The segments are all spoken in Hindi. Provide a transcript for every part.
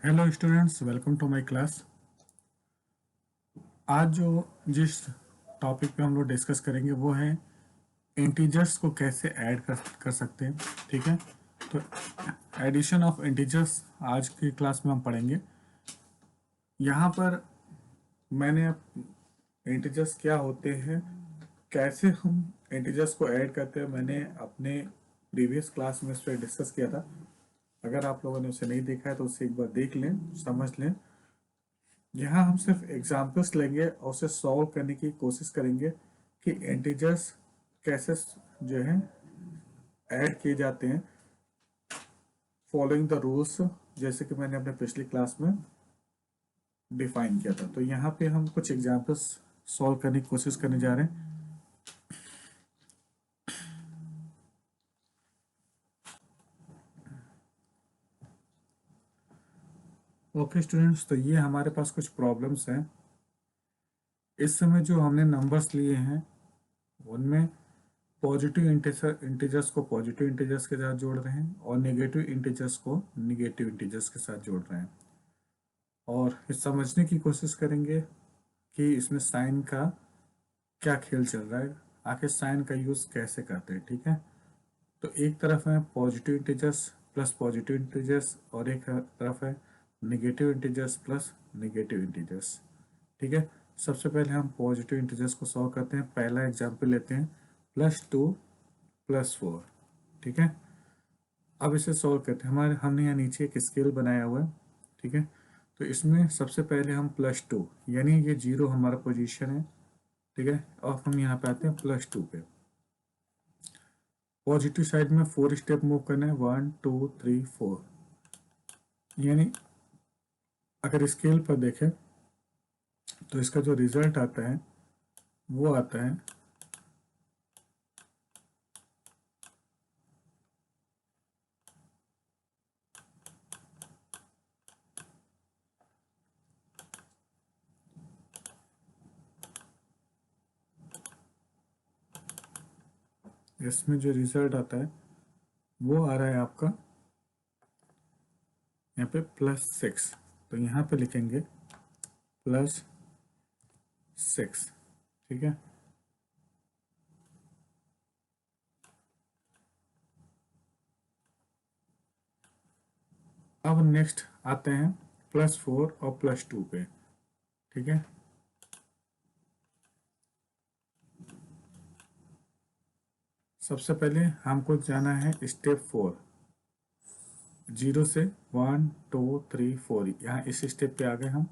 Hello students, welcome to my class. आज जिस टॉपिक पे हम लोग डिस्कस करेंगे वो है इंटीजर्स को कैसे ऐड कर सकते हैं। ठीक है, तो एडिशन ऑफ इंटीजर्स आज की क्लास में हम पढ़ेंगे। यहाँ पर मैंने इंटीजर्स क्या होते हैं, कैसे हम इंटीजर्स को ऐड करते हैं, मैंने अपने प्रीवियस क्लास में इस पर डिस्कस किया था। अगर आप लोगों ने उसे नहीं देखा है तो उसे एक बार देख लें, समझ लें। यहाँ हम सिर्फ एग्जाम्पल्स लेंगे और उसे सॉल्व करने की कोशिश करेंगे कि इंटीजर्स कैसे जो है ऐड किए जाते हैं फॉलोइंग द रूल्स, जैसे कि मैंने अपने पिछली क्लास में डिफाइन किया था। तो यहाँ पे हम कुछ एग्जाम्पल्स सॉल्व करने की कोशिश करने जा रहे हैं। ओके स्टूडेंट्स, तो ये हमारे पास कुछ प्रॉब्लम्स हैं। इस समय जो हमने नंबर्स लिए हैं उनमें पॉजिटिव इंटीजर्स को पॉजिटिव इंटीजर्स के साथ जोड़ रहे हैं और नेगेटिव इंटीजर्स को नेगेटिव इंटीजर्स के साथ जोड़ रहे हैं, और इस समझने की कोशिश करेंगे कि इसमें साइन का क्या खेल चल रहा है, आखिर साइन का यूज़ कैसे करते हैं। ठीक है, तो एक तरफ है positive integers plus positive integers और एक तरफ है negative integers plus negative integers. ठीक है, सबसे पहले हम पॉजिटिव इंटीजर्स को सॉल्व करते हैं। पहला एग्जाम्पल लेते हैं +2 +4। ठीक है, अब इसे सॉल्व करते हैं। हमने यहाँ नीचे एक स्केल बनाया हुआ है। ठीक है, तो इसमें सबसे पहले हम +2, यानी ये 0 हमारा पोजीशन है। ठीक है, और हम यहाँ पे आते हैं +2 पे। पॉजिटिव साइड में 4 स्टेप मूव करना है, 1 2 3 4। यानी अगर स्केल पर देखें तो इसका जो रिजल्ट आता है वो आता है इसमें जो रिजल्ट आता है वो आ रहा है आपका यहाँ पे +6। तो यहाँ पे लिखेंगे +6। ठीक है, अब नेक्स्ट आते हैं +4 और +2 पे। ठीक है, सबसे पहले हमको जाना है स्टेप 4, 0 से 1 2 3 4। यहाँ इस स्टेप पे आ गए हम।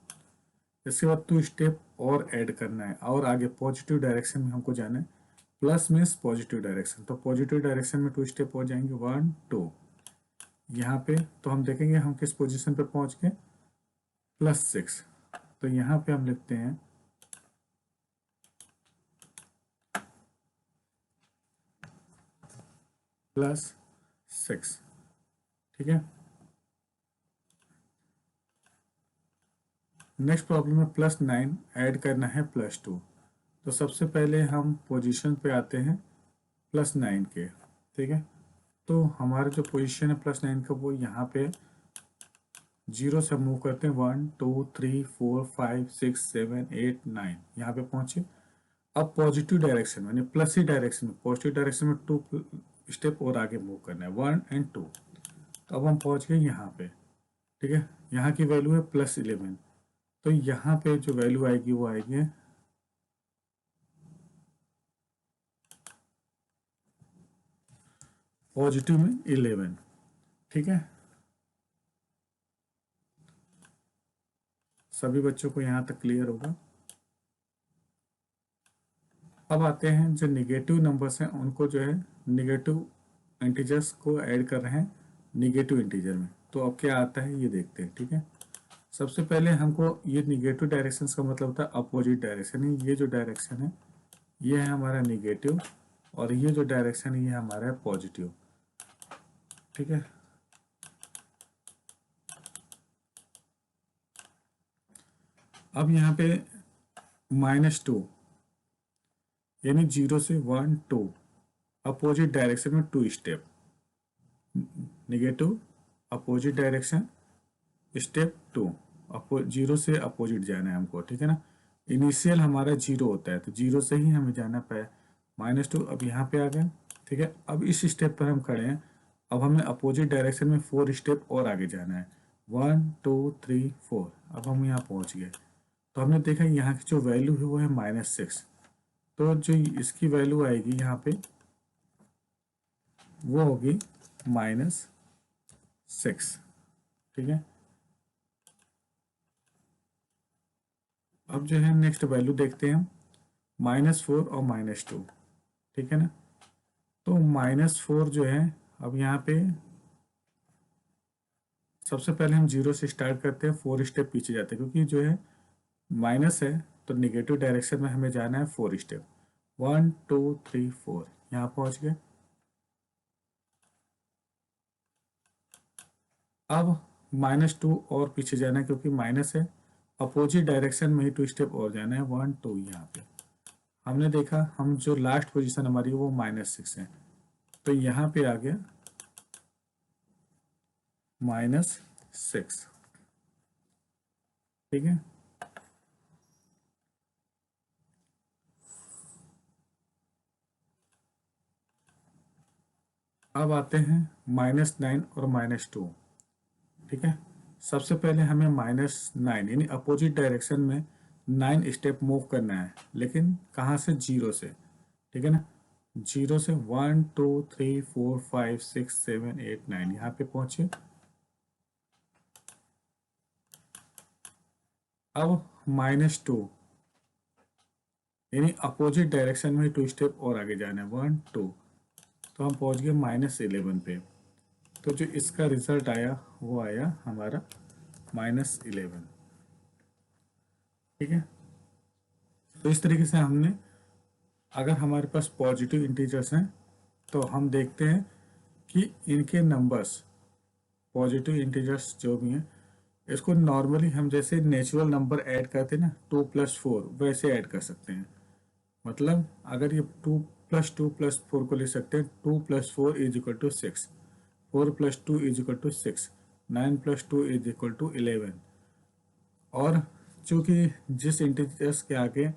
इसके बाद 2 स्टेप और ऐड करना है और आगे पॉजिटिव डायरेक्शन में हमको जाना है। प्लस मीन्स पॉजिटिव डायरेक्शन, तो पॉजिटिव डायरेक्शन में 2 स्टेप हो जाएंगे, 1 2। यहाँ पे तो हम देखेंगे हम किस पोजीशन पे पहुंच गए, +6। तो यहाँ पे हम लिखते हैं +6। ठीक है, नेक्स्ट प्रॉब्लम है +9 ऐड करना है +2। तो सबसे पहले हम पोजीशन पे आते हैं +9 के। ठीक है, तो हमारा जो पोजीशन है +9 का वो यहाँ पे 0 से मूव करते हैं, 1 2 3 4 5 6 7 8 9, यहाँ पे पहुंचे। अब पॉजिटिव डायरेक्शन यानी प्लस ही डायरेक्शन में, पॉजिटिव डायरेक्शन में 2 स्टेप और आगे मूव करना है, 1 और 2। तो अब हम पहुंच गए यहाँ पे। ठीक है, यहाँ की वैल्यू है +11। तो यहाँ पे जो वैल्यू आएगी वो आएगी पॉजिटिव में 11। ठीक है, सभी बच्चों को यहाँ तक क्लियर होगा। अब आते हैं जो निगेटिव नंबर्स हैं उनको जो है निगेटिव इंटीजर्स को ऐड कर रहे हैं निगेटिव इंटीजर में। तो अब क्या आता है ये देखते हैं। ठीक है, सबसे पहले हमको ये निगेटिव डायरेक्शन का मतलब होता है अपोजिट डायरेक्शन। ये जो डायरेक्शन है ये है हमारा निगेटिव और ये जो डायरेक्शन है ये हमारा है पॉजिटिव। ठीक है, अब यहाँ पे -2 यानी 0 से 1 2, अपोजिट डायरेक्शन में 2 step, negative opposite direction step 2, zero से अपोजिट जाना है हमको, ठीक है ना। इनिशियल हमारा जीरो होता है, तो जीरो से ही हमें जाना पाए -2। अब यहाँ पे आ गए, ठीक है। अब इस स्टेप पर हम खड़े हैं, अब हमें अपोजिट डायरेक्शन में 4 स्टेप और आगे जाना है, 1 2 3 4। अब हम यहाँ पहुँच गए, तो हमने देखा यहाँ की जो वैल्यू है वो है -6, तो जो इसकी वैल्यू आएगी यहाँ पे वो होगी -6, ठीक है। अब जो है नेक्स्ट वैल्यू देखते हैं हम, -4 और -2, ठीक है ना। तो -4 जो है, अब यहाँ पे सबसे पहले हम जीरो से स्टार्ट करते हैं, 4 स्टेप पीछे जाते हैं, क्योंकि जो है माइनस है तो निगेटिव डायरेक्शन में हमें जाना है 4 स्टेप, 1 2 3 4, यहाँ पहुँच गए। अब -2 और पीछे जाना है, क्योंकि माइनस है, अपोजिट डायरेक्शन में ही 2 स्टेप और जाना है, 1 2। यहाँ पे हमने देखा हम जो लास्ट पोजीशन हमारी वो -6 है, तो यहाँ पे आ गया -6, ठीक है। अब आते हैं -9 और -2, ठीक है। सबसे पहले हमें -9 यानी अपोजिट डायरेक्शन में 9 स्टेप मूव करना है, लेकिन कहाँ से, जीरो से, ठीक है ना। जीरो से 1 2 3 4 5 6 7 8 9, यहाँ पे पहुंचे। अब -2 यानी अपोजिट डायरेक्शन में 2 स्टेप और आगे जाना है, 1 2, तो हम पहुंच गए -11 पे। तो जो इसका रिजल्ट आया वो आया हमारा -11, ठीक है। तो इस तरीके से हमने, अगर हमारे पास पॉजिटिव इंटीजर्स हैं तो हम देखते हैं कि इनके नंबर्स, पॉजिटिव इंटीजर्स जो भी हैं, इसको नॉर्मली हम जैसे नेचुरल नंबर ऐड करते हैं ना, 2 + 4, वैसे ऐड कर सकते हैं। मतलब अगर ये 2 + 2 + 4 को लिख सकते हैं, 2 + 4 = 6, 4 + 2 = 6, 9 + 2 = 11। और चूंकि जिस इंटीजर्स के आगे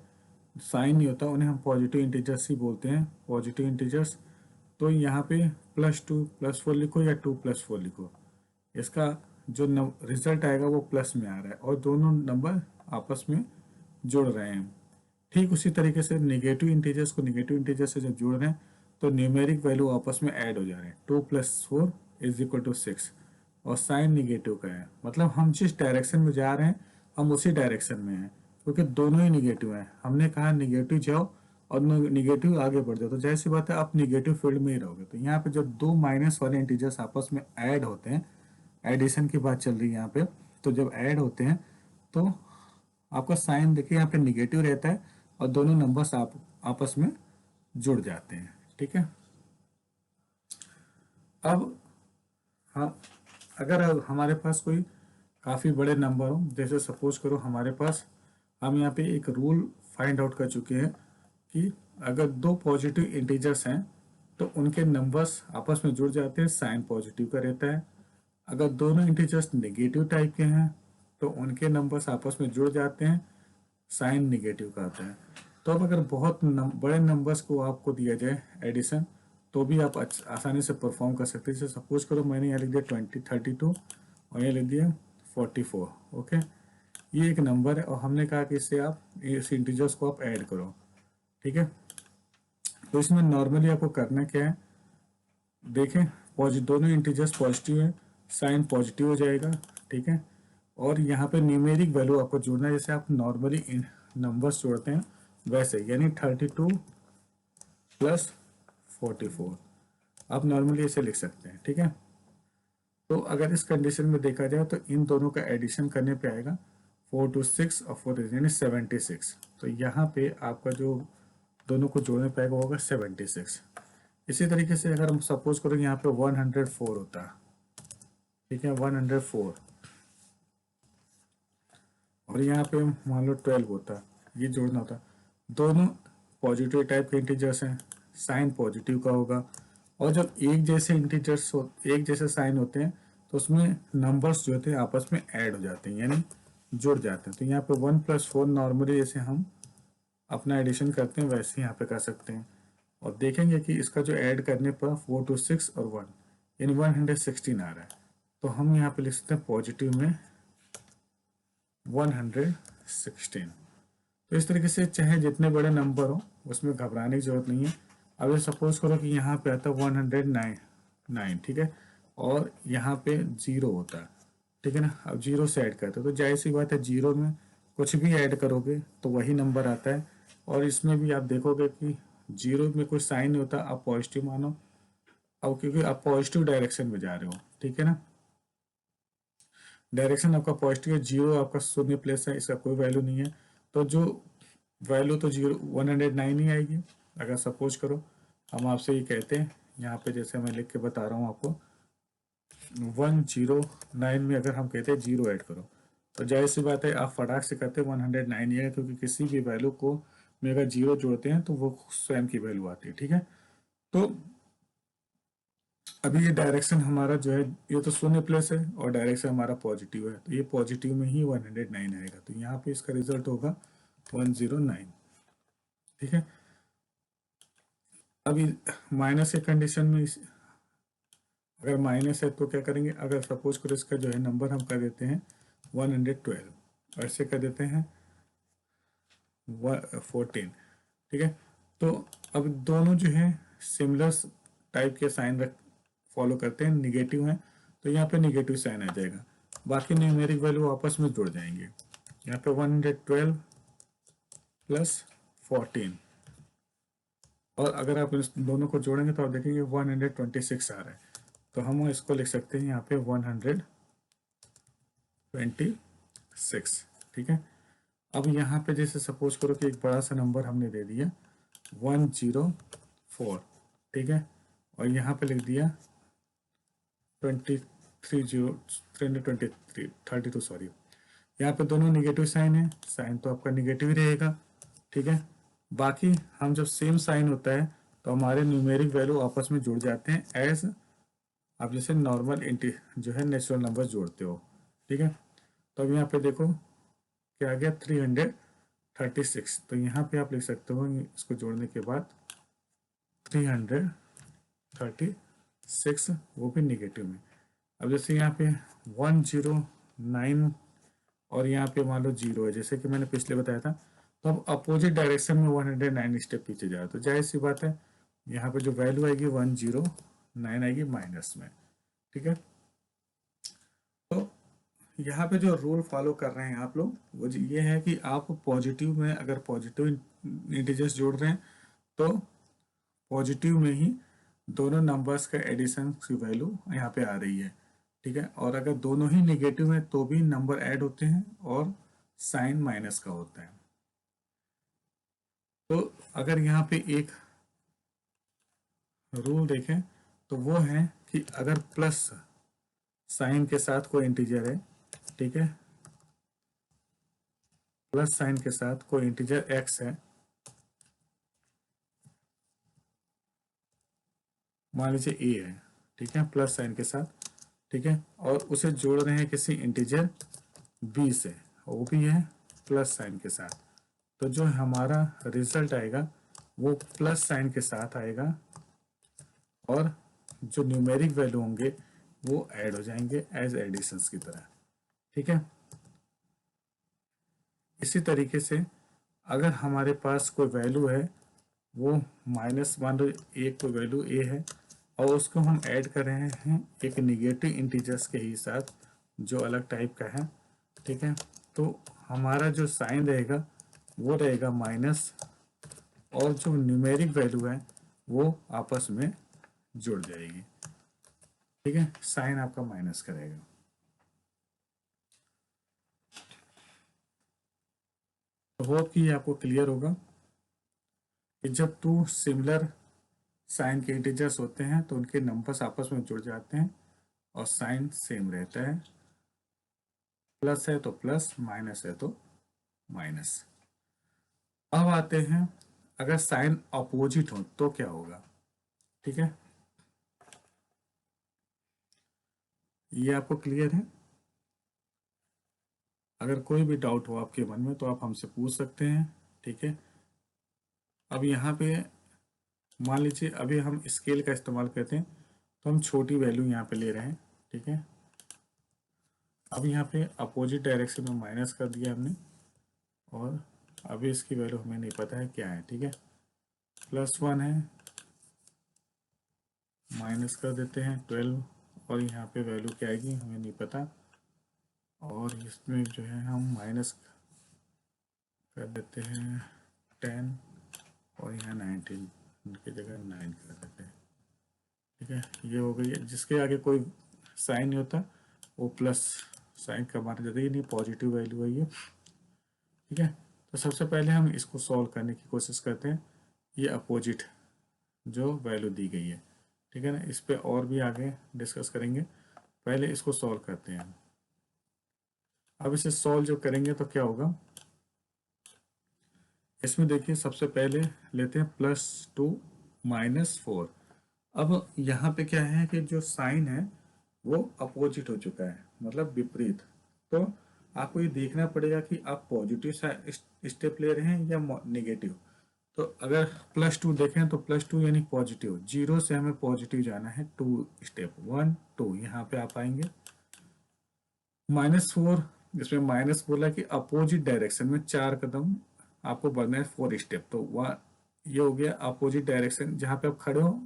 साइन नहीं होता उन्हें हम पॉजिटिव इंटीजर्स ही बोलते हैं, पॉजिटिव इंटीजर्स। तो यहाँ पे +2 + 4 लिखो या 2 + 4 लिखो, इसका जो रिजल्ट आएगा वो प्लस में आ रहा है और दोनों नंबर आपस में जुड़ रहे हैं। ठीक उसी तरीके से नेगेटिव इंटीजर्स को नेगेटिव इंटीजर से जब जोड़ रहे हैं तो न्यूमेरिक वैल्यू आपस में ऐड हो जा रहे हैं, 2 + 4 = 6, और साइन निगेटिव का है, मतलब हम जिस डायरेक्शन में जा रहे हैं हम उसी डायरेक्शन में हैं, क्योंकि दोनों ही निगेटिव हैं। हमने कहा निगेटिव जाओ और निगेटिव आगे बढ़ जाओ, तो जाहिर सी बात है आप निगेटिव फील्ड में ही रहोगे। तो यहाँ पे जब दो माइनस वाले इंटीजर्स आपस में ऐड होते हैं, एडिशन की बात चल रही है यहाँ पे, तो जब ऐड होते हैं तो आपका साइन देखिए यहाँ पे निगेटिव रहता है और दोनों नंबर्स आपस में जुड़ जाते हैं, ठीक है। अब हाँ, अगर हमारे पास कोई काफ़ी बड़े नंबर हो, जैसे सपोज करो हमारे पास, हम यहाँ पे एक रूल फाइंड आउट कर चुके हैं कि अगर दो पॉजिटिव इंटीजर्स हैं तो उनके नंबर्स आपस में जुड़ जाते हैं, साइन पॉजिटिव का रहता है। अगर दोनों इंटीजर्स नेगेटिव टाइप के हैं तो उनके नंबर्स आपस में जुड़ जाते हैं, साइन नेगेटिव का आता है। तो अब अगर बहुत बड़े नंबर्स को आपको दिया जाए एडिशन, तो भी आप आसानी से परफॉर्म कर सकते हैं। जैसे सपोज करो मैंने यहाँ लिख दिया 32 और ये लिख दिया 44, ओके। ये एक नंबर है और हमने कहा कि इससे आप इस इंटीजर्स को आप ऐड करो, ठीक है। तो इसमें नॉर्मली आपको करना क्या है, देखें दोनों इंटीजर्स पॉजिटिव है, साइन पॉजिटिव हो जाएगा, ठीक है। और यहाँ पे न्यूमेरिक वैल्यू आपको जोड़ना है, जैसे आप नॉर्मली नंबर्स जोड़ते हैं वैसे, यानी 32 + 44 आप नॉर्मली ऐसे लिख सकते हैं, ठीक है। तो अगर इस कंडीशन में देखा जाए तो इन दोनों का एडिशन करने पे आएगा 4 2 6 और 4 यानी 76। तो यहाँ पे आपका जो दोनों को जोड़ने पे आएगा होगा 76। इसी तरीके से अगर हम सपोज करें यहाँ पे 104 होता है, ठीक है, 104, और यहाँ पे मान लो 12 होता, ये जोड़ना होता। दोनों पॉजिटिव टाइप के इंटीजर्स हैं, साइन पॉजिटिव का होगा, और जब एक जैसे इंटीजर्स एक जैसे साइन होते हैं तो उसमें नंबर्स जो थे आपस में ऐड हो जाते हैं, यानी जुड़ जाते हैं। तो यहाँ पे 1+4 नॉर्मली जैसे हम अपना एडिशन करते हैं वैसे यहाँ पे कर सकते हैं, और देखेंगे कि इसका जो ऐड करने पर 4 2 6 और 1 यानी 116 आ रहा है। तो हम यहाँ पे लिख सकते हैं पॉजिटिव में 116। तो इस तरीके से चाहे जितने बड़े नंबर हो उसमें घबराने की जरूरत नहीं है। अब ये सपोज करो कि यहाँ पे आता है 109, ठीक है, और यहाँ पे 0 होता है, ठीक है ना। अब 0 से ऐड करते हैं तो जाहिर सी बात है 0 में कुछ भी ऐड करोगे तो वही नंबर आता है। और इसमें भी आप देखोगे कि 0 में कोई साइन नहीं होता, आप पॉजिटिव मानो। अब क्योंकि आप पॉजिटिव डायरेक्शन में जा रहे हो, ठीक है ना, डायरेक्शन आपका पॉजिटिव है, 0 आपका शून्य प्लेस है, इसका कोई वैल्यू नहीं है, तो जो वैल्यू तो 109 ही आएगी। अगर सपोज करो हम आपसे ये कहते हैं यहाँ पे, जैसे मैं लिख के बता रहा हूँ आपको, 109 में अगर हम कहते हैं 0 ऐड करो, तो जाहिर सी बात है आप फटाक से करते हैं 109 ही है, क्योंकि किसी भी वैल्यू को में अगर 0 जोड़ते हैं तो वो स्वयं की वैल्यू आती है, ठीक है। तो अभी ये डायरेक्शन हमारा जो है ये तो शून्य प्लस है और डायरेक्शन हमारा पॉजिटिव है, तो ये पॉजिटिव में ही 109 आएगा, तो यहाँ पे इसका रिजल्ट होगा 109, ठीक है। अभी माइनस के कंडीशन में अगर माइनस है तो क्या करेंगे, अगर सपोज करो इसका जो है नंबर हम कर देते हैं 112, ऐसे कर देते हैं 14, ठीक है। तो अब दोनों जो है सिमिलर टाइप के साइन रख फॉलो करते हैं, निगेटिव हैं तो यहाँ पे निगेटिव साइन आ जाएगा, बाकी न्यूमेरिक वैल्यू आपस में जुड़ जाएंगे। यहाँ पे 112 प्लस 14, और अगर आप इस दोनों को जोड़ेंगे तो आप देखेंगे 126 आ रहा है, तो हम इसको लिख सकते हैं यहाँ पे 126, ठीक है। अब यहाँ पे जैसे सपोज करो कि एक बड़ा सा नंबर हमने दे दिया 104, ठीक है, और यहाँ पे लिख दिया 332, सॉरी, यहाँ पे दोनों निगेटिव साइन है, साइन तो आपका निगेटिव ही रहेगा, ठीक है। बाकी हम जब सेम साइन होता है तो हमारे न्यूमेरिक वैल्यू आपस में जुड़ जाते हैं, एज आप जैसे नॉर्मल इंटी जो है नेचुरल नंबर जोड़ते हो, ठीक है। तो अब यहाँ पे देखो क्या आ गया 336, तो यहाँ पे आप लिख सकते हो इसको जोड़ने के बाद 336, वो भी निगेटिव में। अब जैसे यहाँ पे 109 और यहाँ पे मान लो 0 है, जैसे कि मैंने पिछले बताया था, तो अब अपोजिट डायरेक्शन में 109 स्टेप पीछे जाए तो जाहिर सी बात है यहाँ पे जो वैल्यू आएगी 109 आएगी माइनस में, ठीक है। तो यहाँ पे जो रूल फॉलो कर रहे हैं आप लोग वो ये है कि आप पॉजिटिव में अगर पॉजिटिव इंटीजर्स जोड़ रहे हैं तो पॉजिटिव में ही दोनों नंबर्स का एडिशन की वैल्यू यहाँ पे आ रही है, ठीक है। और अगर दोनों ही निगेटिव है तो भी नंबर ऐड होते हैं और साइन माइनस का होता है। तो अगर यहाँ पे एक रूल देखें तो वो है कि अगर प्लस साइन के साथ कोई इंटीजर है, ठीक है, प्लस साइन के साथ कोई इंटीजर एक्स है, मान लीजिए ए है, ठीक है, प्लस साइन के साथ, ठीक है, और उसे जोड़ रहे हैं किसी इंटीजर बी से, वो भी है प्लस साइन के साथ, तो जो हमारा रिजल्ट आएगा वो प्लस साइन के साथ आएगा और जो न्यूमेरिक वैल्यू होंगे वो ऐड हो जाएंगे एज एडिशंस की तरह, ठीक है। इसी तरीके से अगर हमारे पास कोई वैल्यू है, वो माइनस मान लो एक कोई वैल्यू ए है और उसको हम ऐड कर रहे हैं एक निगेटिव इंटीजर्स के ही साथ जो अलग टाइप का है, ठीक है, तो हमारा जो साइन रहेगा वो रहेगा माइनस, और जो न्यूमेरिक वैल्यू है वो आपस में जुड़ जाएगी, ठीक है, साइन आपका माइनस करेगा। तो होप कि आपको क्लियर होगा कि जब टू सिमिलर साइन के इंटीजर्स होते हैं तो उनके नंबर्स आपस में जुड़ जाते हैं और साइन सेम रहता है, प्लस है तो प्लस, माइनस है तो माइनस। अब आते हैं अगर साइन अपोजिट हो तो क्या होगा, ठीक है। ये आपको क्लियर है? अगर कोई भी डाउट हो आपके मन में तो आप हमसे पूछ सकते हैं। ठीक है, अब यहाँ पे मान लीजिए अभी हम स्केल का इस्तेमाल करते हैं तो हम छोटी वैल्यू यहाँ पे ले रहे हैं। ठीक है, अब यहाँ पे अपोजिट डायरेक्शन में माइनस कर दिया हमने, और अभी इसकी वैल्यू हमें नहीं पता है क्या है। ठीक है, +1 है, माइनस कर देते हैं 12, और यहाँ पे वैल्यू क्या आएगी हमें नहीं पता, और इसमें जो है हम माइनस कर देते हैं 10, और यहाँ 19 की जगह 9 कर देते हैं। ठीक है, ये हो गई है। जिसके आगे कोई साइन नहीं होता वो प्लस साइन का माना जाता है, ये नहीं पॉजिटिव वैल्यू है ये। ठीक है, तो सबसे पहले हम इसको सॉल्व करने की कोशिश करते हैं, ये अपोजिट जो वैल्यू दी गई है। ठीक है ना, इस पे और भी आगे डिस्कस करेंगे, पहले इसको सॉल्व करते हैं। अब इसे सॉल्व जो करेंगे तो क्या होगा, इसमें देखिए सबसे पहले लेते हैं +2 -4। अब यहाँ पे क्या है कि जो साइन है वो अपोजिट हो चुका है, मतलब विपरीत। तो आपको ये देखना पड़ेगा कि आप पॉजिटिव स्टेप ले रहे हैं या नेगेटिव। तो अगर +2 देखें तो +2 यानी पॉजिटिव, 0 से हमें पॉजिटिव जाना है 2 स्टेप, 1 2 यहाँ पे आप आएंगे। -4, जिसमें माइनस बोला कि अपोजिट डायरेक्शन में 4 कदम आपको बढ़ना है, 4 स्टेप। तो वह ये हो गया अपोजिट डायरेक्शन, जहाँ पे आप खड़े हो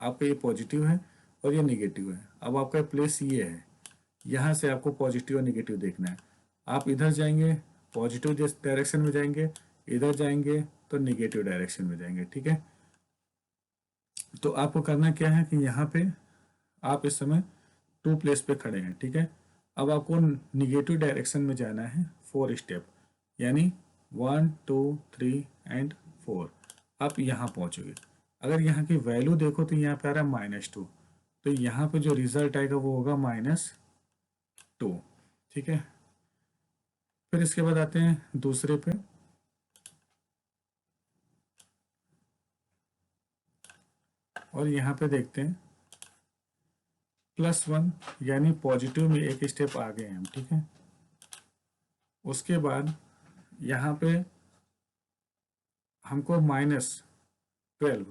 आपका ये पॉजिटिव है और ये नेगेटिव है। अब आपका प्लेस ये है, यहाँ से आपको पॉजिटिव और नेगेटिव देखना है। आप इधर जाएंगे पॉजिटिव डायरेक्शन में जाएंगे, इधर जाएंगे तो नेगेटिव डायरेक्शन में जाएंगे। ठीक है, तो आपको करना क्या है कि यहाँ पे आप इस समय 2 प्लेस पे खड़े हैं। ठीक है, अब आपको निगेटिव डायरेक्शन में जाना है 4 स्टेप, यानी 1 2 3 एंड 4। आप यहाँ पहुँचोगे। अगर यहाँ की वैल्यू देखो तो यहाँ पे आ रहा है -2, तो यहाँ पे जो रिजल्ट आएगा वो होगा -2। ठीक है, फिर इसके बाद आते हैं दूसरे पे। और यहाँ पे देखते हैं +1, यानी पॉजिटिव में एक स्टेप आ गए हम। ठीक है, उसके बाद यहाँ पे हमको -12,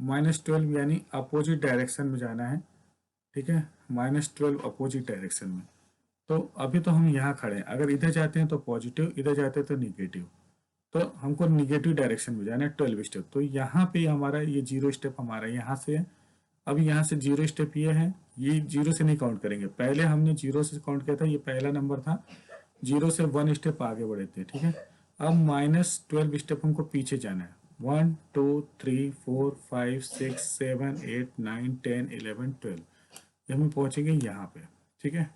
-12 यानी अपोजिट डायरेक्शन में जाना है। ठीक है, -12 अपोजिट डायरेक्शन में। तो अभी तो हम यहाँ खड़े हैं, अगर इधर जाते हैं तो पॉजिटिव, इधर जाते हैं तो निगेटिव। तो हमको निगेटिव डायरेक्शन में जाना है 12 स्टेप। तो यहाँ पे हमारा ये 0 स्टेप हमारा यहाँ से है। अब यहाँ से 0 स्टेप ये है, ये 0 से नहीं काउंट करेंगे, पहले हमने 0 से काउंट किया था, ये पहला नंबर था। 0 से 1 स्टेप आगे बढ़े थे। ठीक है, अब -12 स्टेप हमको पीछे जाना है। 1 2 3 4 5 6 7 8 9 10 11 12, ये हम पहुंचेंगे यहाँ पे। ठीक है,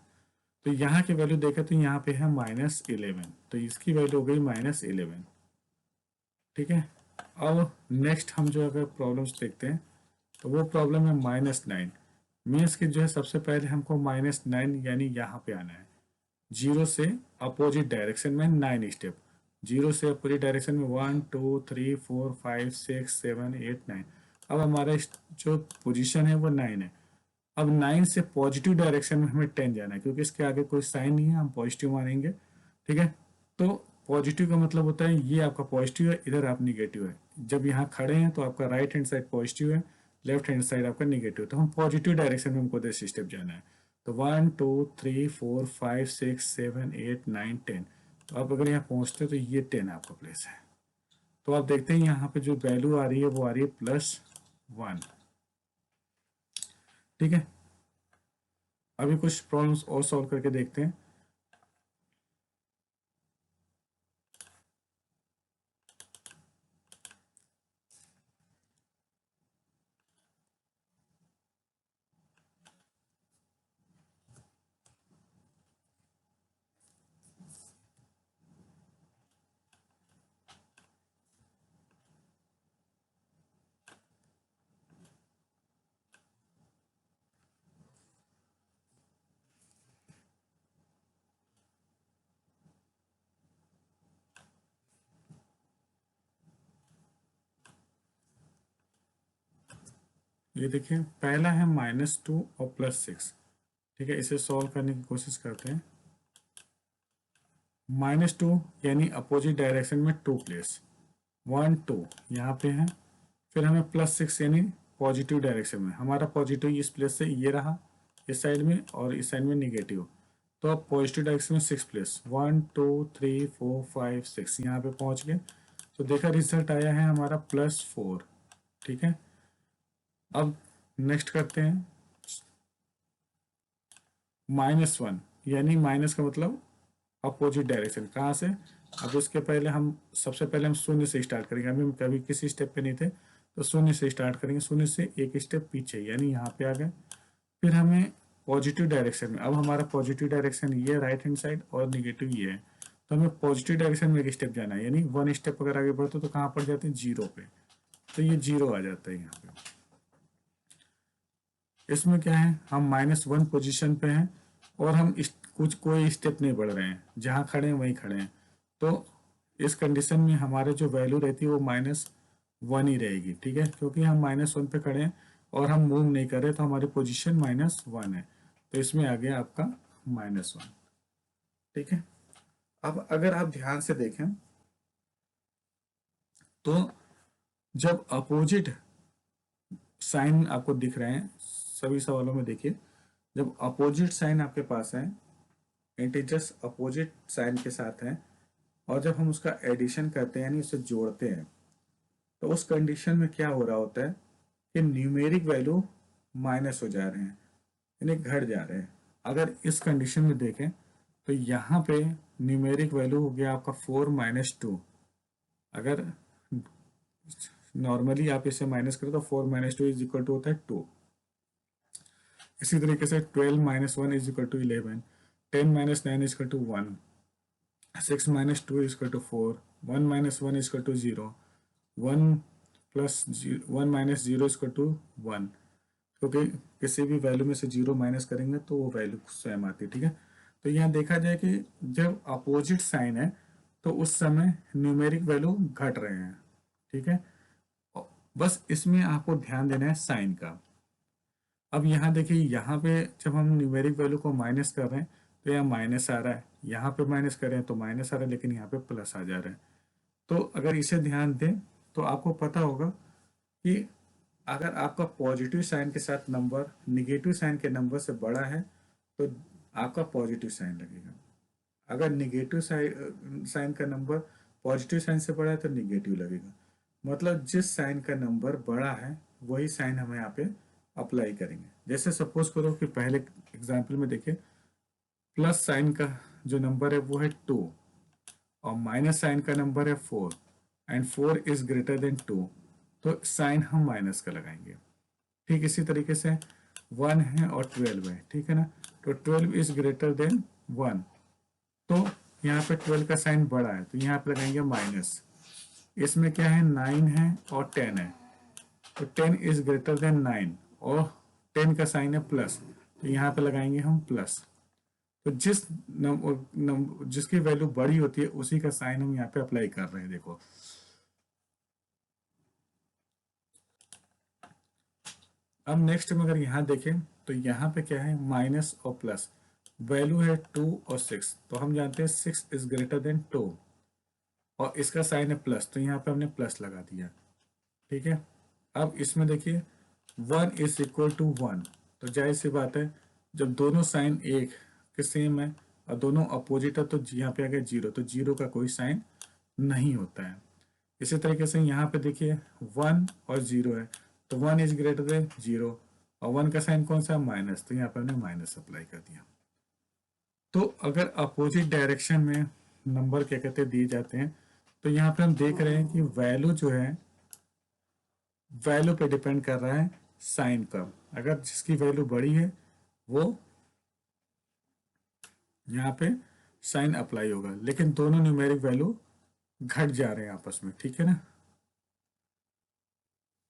तो यहाँ की वैल्यू देखें तो यहाँ पे है -11, तो इसकी वैल्यू हो गई -11। ठीक है, अब नेक्स्ट हम जो अगर प्रॉब्लम्स देखते हैं तो वो प्रॉब्लम है -9। मीन्स की जो है सबसे पहले हमको -9 यानी यहाँ पे आना है। 0 से अपोजिट डायरेक्शन में 9 स्टेप, 0 से अपोजिट डायरेक्शन में 1 2 3 4 5 6 7 8 9। अब हमारा जो पोजीशन है वो 9 है। अब 9 से पॉजिटिव डायरेक्शन में हमें 10 जाना है, क्योंकि इसके आगे कोई साइन नहीं है, हम पॉजिटिव मानेंगे। ठीक है, तो पॉजिटिव का मतलब होता है ये आपका पॉजिटिव है, इधर आप निगेटिव है। जब यहाँ खड़े हैं तो आपका राइट हैंड साइड पॉजिटिव है, लेफ्ट हैंड साइड आपका निगेटिव। तो हम पॉजिटिव डायरेक्शन में हमको 10 स्टेप जाना है। तो 1 2 3 4 5 6 7 8 9 10। तो आप अगर यहाँ पहुँचते तो ये 10 आपका प्लेस है। तो आप देखते हैं यहाँ पे जो वैल्यू आ रही है वो आ रही है +1। ठीक है, अभी कुछ प्रॉब्लम्स और सॉल्व करके देखते हैं। ये देखिए पहला है -2 और +6। ठीक है, इसे सॉल्व करने की कोशिश करते हैं। -2 यानी अपोजिट डायरेक्शन में 2 प्लेस, 1 2 यहाँ पे है। फिर हमें +6 यानी पॉजिटिव डायरेक्शन में, हमारा पॉजिटिव इस प्लेस से ये रहा इस साइड में और इस साइड में निगेटिव। तो अब पॉजिटिव डायरेक्शन में 6 प्लेस, 1 2 3 4 5 6 यहाँ पे पहुँच गए। तो देखा रिजल्ट आया है हमारा +4। ठीक है, अब नेक्स्ट करते हैं -1 यानी माइनस का मतलब अपोजिट डायरेक्शन। कहाँ से? अब इसके पहले हम सबसे पहले हम शून्य से स्टार्ट करेंगे, अभी हम कभी किसी स्टेप पे नहीं थे तो शून्य से स्टार्ट करेंगे, शून्य से एक स्टेप पीछे यानी यहाँ पे आ गए। फिर हमें पॉजिटिव डायरेक्शन में, अब हमारा पॉजिटिव डायरेक्शन ये राइट हैंड साइड और निगेटिव ये है, तो हमें पॉजिटिव डायरेक्शन में एक स्टेप जाना है, यानी 1 स्टेप अगर आगे बढ़ते तो कहाँ पड़ जाते हैं? 0 पे। तो ये 0 आ जाता है यहाँ पे। इसमें क्या है, हम -1 पोजीशन पे हैं और हम कुछ कोई स्टेप नहीं बढ़ रहे हैं, जहाँ खड़े हैं वहीं खड़े हैं। तो इस कंडीशन में हमारे जो वैल्यू रहती है वो -1 ही रहेगी। ठीक है, क्योंकि हम -1 पे खड़े हैं और हम मूव नहीं कर रहे, तो हमारी पोजीशन -1 है। तो इसमें आ गया आपका -1। ठीक है, अब अगर आप ध्यान से देखें तो जब अपोजिट साइन आपको दिख रहे हैं सभी सवालों में, देखिए जब अपोजिट साइन आपके पास है, इंटीजर्स अपोजिट साइन के साथ हैं, और जब हम उसका एडिशन करते हैं यानी उसे जोड़ते हैं, तो उस कंडीशन में क्या हो रहा होता है कि न्यूमेरिक वैल्यू माइनस हो जा रहे हैं यानी घट जा रहे हैं। अगर इस कंडीशन में देखें तो यहाँ पे न्यूमेरिक वैल्यू हो गया आपका 4 - 2। अगर नॉर्मली आप इसे माइनस करें तो 4 - 2 = होता है 2। इसी तरीके से 12 - 1 = 11, 10 - 9 = 1, 6 - 2 = 4, 1 - 1 = 0, 1 + 1 - 0 = 1, क्योंकि किसी भी वैल्यू में से 0 माइनस करेंगे तो वो वैल्यू स्वयं आती है। ठीक है, तो यहाँ देखा जाए कि जब अपोजिट साइन है तो उस समय न्यूमेरिक वैल्यू घट रहे हैं। ठीक है, बस इसमें आपको ध्यान देना है साइन का। अब यहाँ देखिए, यहाँ पे जब हम न्यूमेरिक वैल्यू को माइनस कर रहे हैं तो यहाँ माइनस आ रहा है, यहाँ पे माइनस कर रहे हैं तो माइनस आ रहा है, लेकिन यहाँ पे प्लस आ जा रहा है। तो अगर इसे ध्यान दें तो आपको पता होगा कि अगर आपका पॉजिटिव साइन के साथ नंबर निगेटिव साइन के नंबर से बड़ा है तो आपका पॉजिटिव साइन लगेगा। अगर निगेटिव साइन का नंबर पॉजिटिव साइन से बड़ा है तो निगेटिव लगेगा। मतलब जिस साइन का नंबर बड़ा है वही साइन हम यहाँ पे अप्लाई करेंगे। जैसे सपोज करो कि पहले एग्जाम्पल में देखिए, प्लस साइन का जो नंबर है वो है 2 और माइनस साइन का नंबर है 4 एंड 4 इज ग्रेटर देन 2, तो साइन हम माइनस का लगाएंगे। ठीक इसी तरीके से 1 है और 12 है, ठीक है ना, तो 12 इज ग्रेटर देन 1, तो यहाँ पे 12 का साइन बड़ा है तो यहाँ पे लगाएंगे माइनस। इसमें क्या है, 9 है और 10 है, तो 10 इज ग्रेटर देन 9 और 10 का साइन है प्लस, तो यहाँ पे लगाएंगे हम प्लस। तो जिसकी वैल्यू बड़ी होती है उसी का साइन हम यहाँ पे अप्लाई कर रहे हैं। देखो अब नेक्स्ट में अगर यहाँ देखें तो यहाँ पे क्या है, माइनस और प्लस, वैल्यू है 2 और 6, तो हम जानते हैं 6 इज ग्रेटर देन 2 और इसका साइन है प्लस, तो यहाँ पे हमने प्लस लगा दिया। ठीक है, अब इसमें देखिए 1 इज इक्वल टू 1, तो जाहिर सी बात है जब दोनों साइन एक के सेम है और दोनों अपोजिट है तो यहाँ पे आ गया 0, तो 0 का कोई साइन नहीं होता है। इसी तरीके से यहाँ पे देखिए 1 और 0 है, तो 1 इज ग्रेटर देन 0 और 1 का साइन कौन सा, माइनस, तो यहाँ पे हमने माइनस अप्लाई कर दिया। तो अगर अपोजिट डायरेक्शन में नंबर क्या कहते हैं दिए जाते हैं, तो यहाँ पे हम देख रहे हैं कि वैल्यू जो है वैल्यू पे डिपेंड कर रहा है साइन का। अगर जिसकी वैल्यू बड़ी है वो यहाँ पे साइन अप्लाई होगा, लेकिन दोनों न्यूमेरिक वैल्यू घट जा रहे हैं आपस में। ठीक है ना,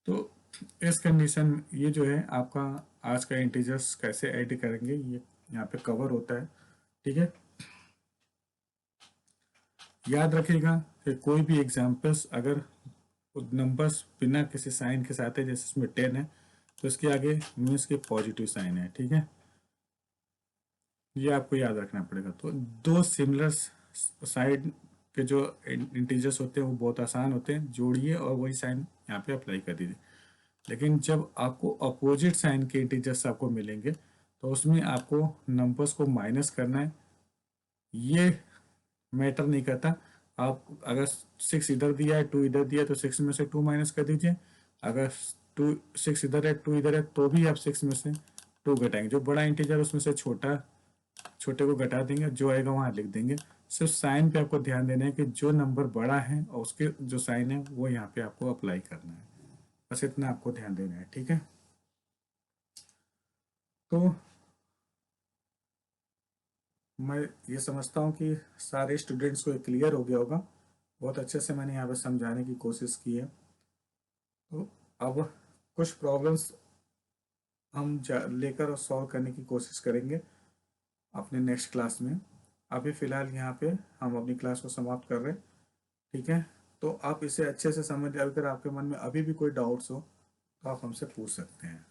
तो इस कंडीशन में ये जो है आपका आज का इंटीजर्स कैसे ऐड करेंगे ये यहाँ पे कवर होता है। ठीक है, याद रखिएगा कि कोई भी एग्जाम्पल्स अगर नंबर्स बिना किसी साइन के साथ है, जैसे इसमें 10 है तो इसके आगे मीन्स के पॉजिटिव साइन है। ठीक है, ये आपको याद रखना पड़ेगा। तो दो सिमिलर साइड के जो इंटीजर्स होते हैं वो बहुत आसान होते हैं, जोड़िए और वही साइन यहाँ पे अप्लाई कर दीजिए। लेकिन जब आपको अपोजिट साइन के इंटीजर्स आपको मिलेंगे तो उसमें आपको नंबर्स को माइनस करना है। ये मैटर नहीं करता, आप अगर 6 इधर दिया है 2 इधर दिया है तो 6 में से 2 माइनस कर दीजिए। अगर 6 इधर है 2 इधर है तो भी आप 6 में से 2 घटाएंगे। जो बड़ा इंटीजर उसमें से छोटे को घटा देंगे, जो आएगा वहां लिख देंगे। सिर्फ साइन पे आपको ध्यान देना है कि जो नंबर बड़ा है और उसके जो साइन है वो यहाँ पे आपको अप्लाई करना है। बस इतना आपको ध्यान देना है, ठीक है। तो मैं ये समझता हूँ कि सारे स्टूडेंट्स को क्लियर हो गया होगा। बहुत अच्छे से मैंने यहाँ पे समझाने की कोशिश की है। तो अब कुछ प्रॉब्लम्स हम लेकर और सॉल्व करने की कोशिश करेंगे अपने नेक्स्ट क्लास में। अभी फ़िलहाल यहाँ पे हम अपनी क्लास को समाप्त कर रहे हैं, ठीक है। तो आप इसे अच्छे से समझ, अगर आपके मन में अभी भी कोई डाउट्स हो तो आप हमसे पूछ सकते हैं।